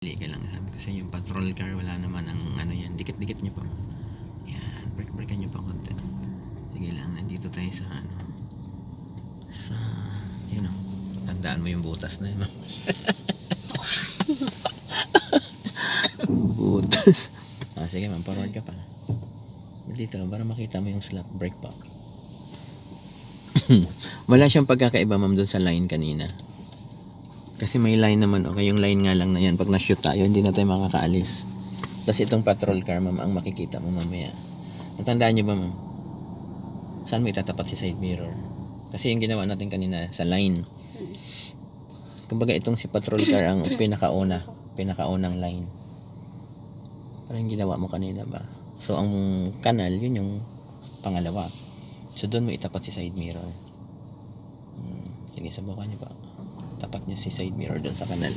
Pili ka lang, sabi ko sa yung patrol car, wala naman ang ano yan, dikit-dikit nyo pa. Yan, break-breakan nyo pa konti. Sige lang, nandito tayo sa ano, sa, yun o, tandaan mo yung butas na yun. Butas. Sige ma'am, forward ka pa. Dito, para makita mo yung slot, break pa. Wala siyang pagkakaiba ma'am dun sa line kanina. Kasi may line naman, okay, yung line nga lang na yan, pag na-shoot tayo, hindi na tayo makakaalis. Tapos itong patrol car, ma'am, ang makikita mo mamaya. Natandaan nyo ba, ma'am? Saan mo itatapat si side mirror? Kasi yung ginawa natin kanina, sa line. Kumbaga itong si patrol car ang pinakaunang line. Parang yung ginawa mo kanina ba? So, ang kanal, yun yung pangalawa. So, doon mo itapat si side mirror. Sige, subukan nyo pa. Tapat nyo si side mirror doon sa kanal.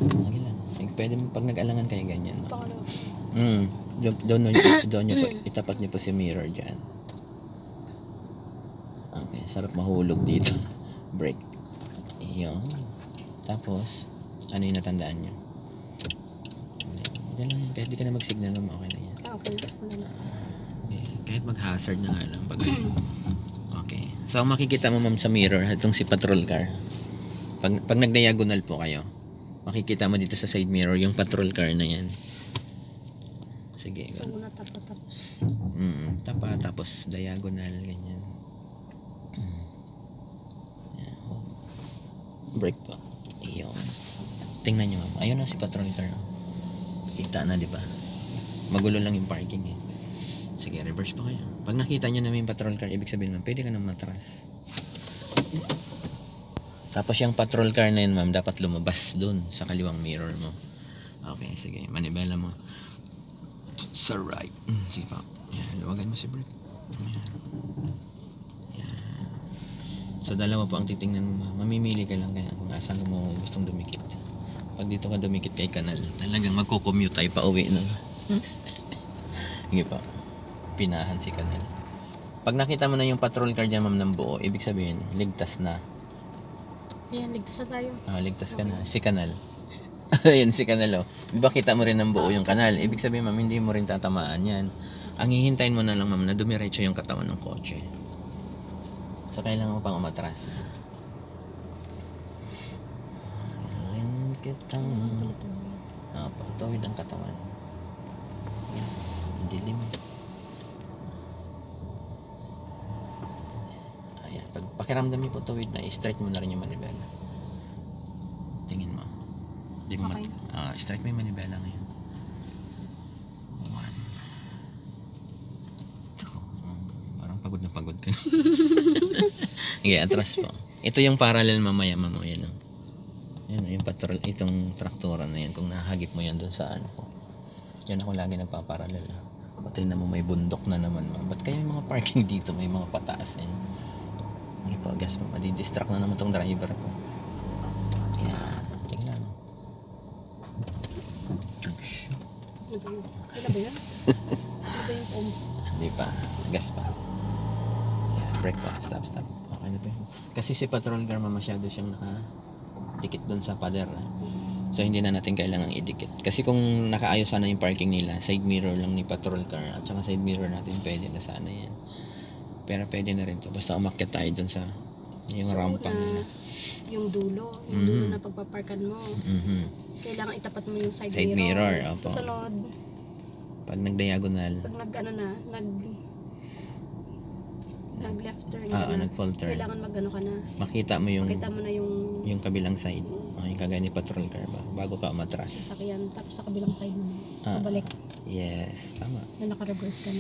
Okay lang. Pwede mo pag nag-alangan kayo ganyan. Doon nyo po, itapat nyo po si mirror dyan. Okay, sarap mahulog dito. Break. Iyon. Tapos, ano yung natandaan nyo? Yan lang. Kahit di ka na mag-signal mo, okay na yan. Okay. Kahit mag-hazard na nga lang. Okay. So, ang makikita mo ma'am sa mirror, itong si patrol car. Pag nag-diagonal po kayo, makikita mo dito sa side mirror yung patrol car na yan. Sige. So, muna tapat tapos. Tapat, tapos diagonal, ganyan. Break pa. Iyon. Tingnan nyo ma'am. Ayun na si patrol car. Kita na, di ba? Magulo lang yung parking eh. Sige, reverse pa kayo. Pag nakita nyo na may patrol car, ibig sabihin ma'am, pwede ka nang matras. Tapos yung patrol car na yun ma'am, dapat lumabas dun sa kaliwang mirror mo. Okay, sige. Manibela mo. Sa right. Sige pa. Yan, luwagan mo si brake. Yan. So dalawa po ang titingnan mo ma'am. Mamimili ka lang kaya kung saan mo gustong dumikit. Pag dito ka dumikit kay kanal, talagang magko-commute tayo pa uwi nun. Sige pa. Pinahan si kanal. Pag nakita mo na yung patrol car dyan ma'am ng buo, ibig sabihin, ligtas na. Ayan, ligtas na tayo. Ligtas ka na. Si kanal. Ayan si kanal oh. Diba kita mo rin ng buo yung kanal? Ibig sabihin ma'am, hindi mo rin tatamaan yan. Ang hihintayin mo na lang ma'am na dumiretso yung katawan ng kotse. So kailangan mo pang umatras. Kailangan kitang pagtawid ang katawan. Yan. Dilim. Ayan. Pag pakiramdam niyo po tawid na, i-strike mo na rin yung manibela. Tingin mo. Di mo Okay. strike mo yung manibela ngayon. 1, 2. Parang pagod na pagod ka. Okay, atras po. Ito yung parallel mamaya mamo. Yan o. Yan yung patrol. Itong traktora na yan. Kung nahagip mo yan dun sa ano ko. Yan ako lagi nagpaparallel. Pati na mo may bundok na naman. Ba't kaya yung mga parking dito may mga pataas yan? Hindi po, gas mo. Madi-distract na naman tong driver ko. Yan. Tingnan. Ano ba yan? Ano ba yung foam? Hindi pa. Gas pa. Yan. Brake pa. Stop. Okay na pa yun. Kasi si patrol car masyado siyang nakadikit dun sa pader. So hindi na natin kailangang idikit. Kasi kung nakaayos sana yung parking nila, side mirror lang ni patrol car at saka side mirror natin, pwede na sana yan. Pero pwede na rin to. Basta umakyat tayo dun sa yung So, rampa nila. Yung dulo na pagpaparkan mo. Kailangan itapat mo yung side mirror. Opo. Susunod, Pag nag-diagonal, pag nag-left turn ka na, nag-full turn, kailangan mag-ano ka na. makita mo yung Makita mo na yung kabilang side. Okay, kagaya ni patrol car ba? Bago ka umatras. sasakyan. Tapos sa kabilang side mo, pabalik Yes, tama. na naka-reverse ka na.